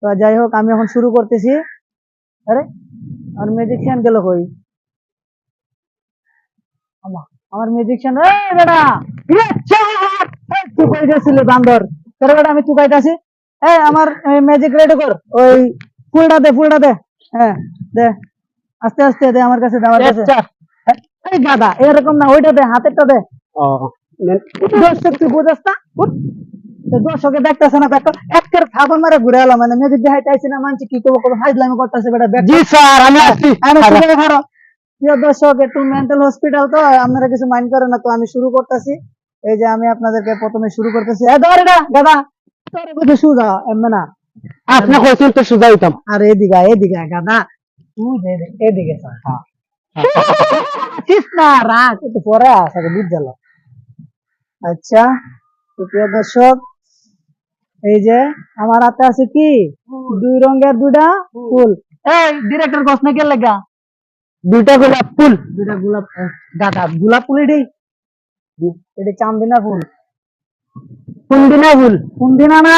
তো যাই হোক আমি এখন শুরু করতেছি। আরে আর ম্যাজিকশিয়ান গেল কই? আমার ম্যাজিকশিয়ান এই বেটা তুই কই গেছিলি বান্দর? তোর বেটা আমি তুকাইতাছি। এই আমার ম্যাজিক রেডি কর, ওই ফুলটা দে। হ্যাঁ দে, আস্তে আস্তে দে, আমার কাছে দে, আমার কাছে। এই গাদা, এরকম না, ওইটা দে, হাতেরটা দে। দর্শক তুই বুঝাস না? দর্শকে দেখতেছে না, একের থাপন মারে ঘুরে এলাম, মানে ম্যাজিক দেখাইতে আইছি না, মানছি কি করবো, হাইজলামি করতেছে বেটা। জি স্যার আমি আসছি। প্রিয় দর্শক, একটু মেন্টাল হসপিটাল তো, আপনারা কিছু মাইন্ড করেন না, তো আমি শুরু করতেছি। এই যে আমি আপনাদেরকে প্রথমে শুরু করতেছি। ধর এটা গাদা, তোর বুঝে সুজা এমন না, আপনি কইছেন তো সুজা হইতাম। আর এদিকে গাদা, তুই এদিকে না রাখ, একটু পরে আসাকে বুঝ গেল। আচ্ছা তো প্রিয় দর্শক, এই যে আমার হাতে আছে কি, দুই রঙের দুইটা ফুল। এই ডিরেক্টর কসনে কে লাগা দুইটা গোলাপ ফুল, দুইটা গোলাপ গাদা গোলাপ ফুল, এটি চান্দিনা ফুল। কুন্দিনা ফুল, কুন্দিনা না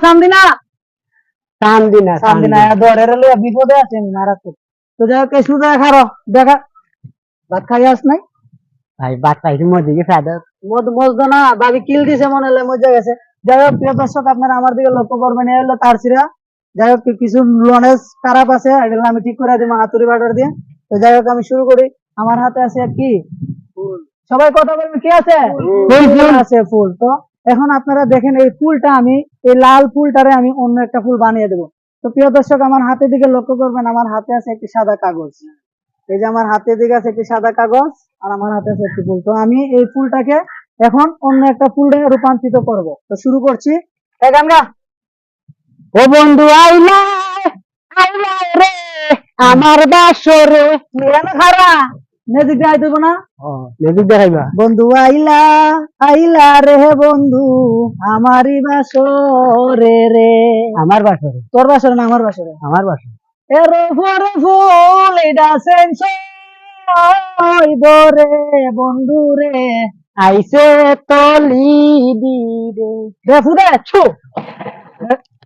চান্দিনা, চান্দিনা ধরে লইয়া বিপদে আছে মারাত্মক। তো যাই হোক সুজা খারো দেখা, ভাত খাই আস নাই ভাই? ভাত খাইছি, মজে গেছে, মজদো না ভাবি কিল দিছে মনে হলে মজা গেছে। যাই হোক প্রিয় দর্শক, আপনারা আমার দিকে লক্ষ্য করবেন, এই হলো তার সিরা। যাই হোক কিছু লনেজ খারাপ আছে, এগুলো আমি ঠিক করে দিব হাতুড়ি বাটার দিয়ে। তো যাই হোক আমি শুরু করি। আমার হাতে আছে কি ফুল, সবাই কথা বলবেন, কি আছে? ফুল আছে, ফুল। তো এখন আপনারা দেখেন, এই ফুলটা আমি, এই লাল ফুলটারে আমি অন্য একটা ফুল বানিয়ে দেবো। তো প্রিয় দর্শক আমার হাতের দিকে লক্ষ্য করবেন, আমার হাতে আছে একটি সাদা কাগজ। এই যে আমার হাতের দিকে আছে একটি সাদা কাগজ, আর আমার হাতে আছে একটি ফুল। তো আমি এই ফুলটাকে এখন অন্য একটা ফুলে রূপান্তরিত করব। তো শুরু করছি। ও বন্ধু আইলা আইলা রে আমার বাসরে, মিলানো খারা ম্যাজিক দেখাই দেব না? ম্যাজিক দেখাইবা। বন্ধু আইলা আইলা রে বন্ধু আমারই বাসরে রে। আমার বাসরে? তোর বাসরে না আমার বাসরে? আমার বাসরে। এর ফুল ফুল এটা সেন্সর রে বন্ধু রে, আইসে তলি দিরে রে ফুদে ছু।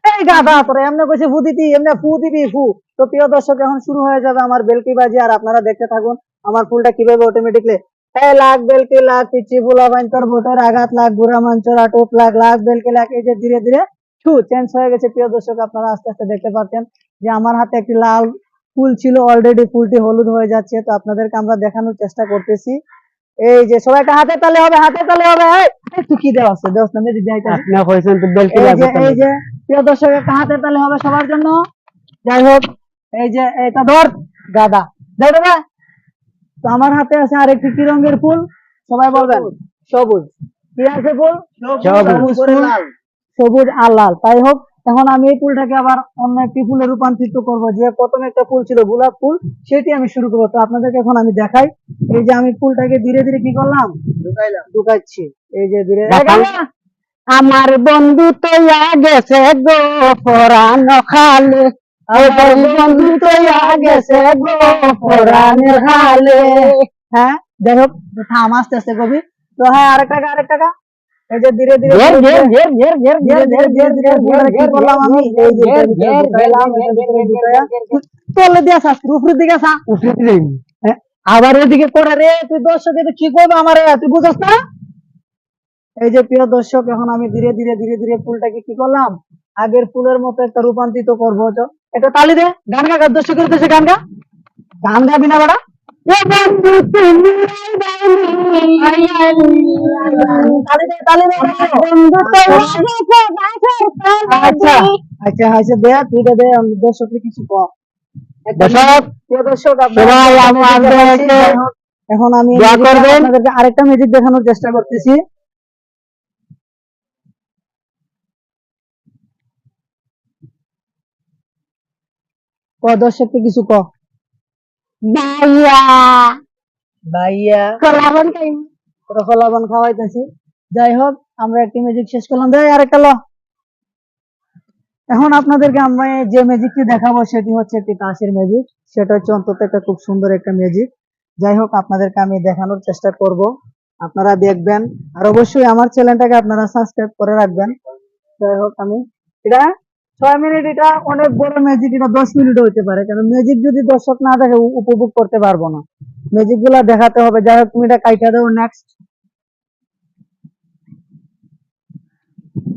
এই গাধা, তোরা এমনি কইছে ফু দিতি, এমনি ফু দিবি ফু। তো প্রিয় দর্শক এখন শুরু হয়ে যাবে আমার বেলকি বাজি, আর আপনারা দেখতে থাকুন আমার ফুলটা কিভাবে অটোমেটিকলি। এই লাখ বেলকি লাখ, পিচ্ছি ফুলা বাইন তোর ভোটের আঘাত লাখ, ঘুরা মঞ্চর আটক লাখ, লাখ বেলকি লাখ। এই যে ধীরে ধীরে ছু চেঞ্জ হয়ে গেছে। প্রিয় দর্শক আপনারা আস্তে আস্তে দেখতে পাচ্ছেন যে আমার হাতে একটি লাল ফুল ছিল, অলরেডি ফুলটি হলুদ হয়ে যাচ্ছে। তো আপনাদেরকে আমরা দেখানোর চেষ্টা করতেছি। এই যে সবাই একটা হাতে তালে হবে, হাতে তালে হবে। তুই কি দেওয়া আছে দেওয়া না, আপনি কইছেন তো বেলকি লাগবে। এই যে প্রিয় দর্শক একটা হাতে তালে হবে সবার জন্য। যাই হোক এই যে এটা ধর গাদা, দেখো না? তো আমার হাতে আছে আরেকটি কি রঙের ফুল, সবাই বলবেন? সবুজ। কি আছে ফুল? সবুজ ফুল, সবুজ আর লাল। তাই হোক এখন আমি এই ফুলটাকে আবার অন্য একটি ফুলে রূপান্তরিত করব। যে প্রথমে একটা ফুল ছিল গোলাপ ফুল, সেটি আমি শুরু করবো। তো আপনাদেরকে এখন আমি দেখাই। এই যে আমি ফুলটাকে ধীরে ধীরে কি করলাম, ঢুকাচ্ছি। এই যে ধীরে, আমার বন্ধু তো গেছে গো পরানো খালে, আমার বন্ধু তো গেছে গো পরানো খালে। হ্যাঁ যাই হোক থাম, আস্তে আস্তে কবি। তো হ্যাঁ আরেকটা আরেকটা। এই যে ধীরে ধীরে কি করলাম আমি, এই যে তলে দিয়ে আসা, উপরের দিকে আসা, আবার ওইদিকে করে রে। তুই দর্শক কি করবো আমার, তুই বুঝছ না? এই যে প্রিয় দর্শক এখন আমি ধীরে ধীরে ফুলটাকে কি করলাম, আগের ফুলের মতো একটা রূপান্তরিত করবো। তো একটা তালি দে, গান গা, দর্শকের দেশে গান গা, গান গাবি না বেড়া? আচ্ছা আচ্ছা আচ্ছা দে, তুই দে দর্শককে কিছু কর। দর্শক এখন আমি আপনাদেরকে আরেকটা ম্যাজিক দেখানোর চেষ্টা করতেছি। দর্শককে কিছু ক ভাইয়া, ভাইয়া ফলাফল খাওয়াইতেছি। যাই হোক আমরা একটি ম্যাজিক শেষ করলাম, যাই আরেকটা ল। এখন আপনাদেরকে আমরা যে ম্যাজিকটি দেখাবো সেটি হচ্ছে একটি তাসের ম্যাজিক। সেটা হচ্ছে অন্তত একটা খুব সুন্দর একটা ম্যাজিক। যাই হোক আপনাদেরকে আমি দেখানোর চেষ্টা করব, আপনারা দেখবেন, আর অবশ্যই আমার চ্যানেলটাকে আপনারা সাবস্ক্রাইব করে রাখবেন। যাই হোক আমি এটা 6 মিনিট এটা অনেক বড় ম্যাজিক, এটা 10 মিনিট হতে পারে, কারণ ম্যাজিক যদি দর্শক না দেখে উপভোগ করতে পারবো না, ম্যাজিক গুলা দেখাতে হবে। যাই হোক, তুমি এটা কাইটা দাও। নেক্সট।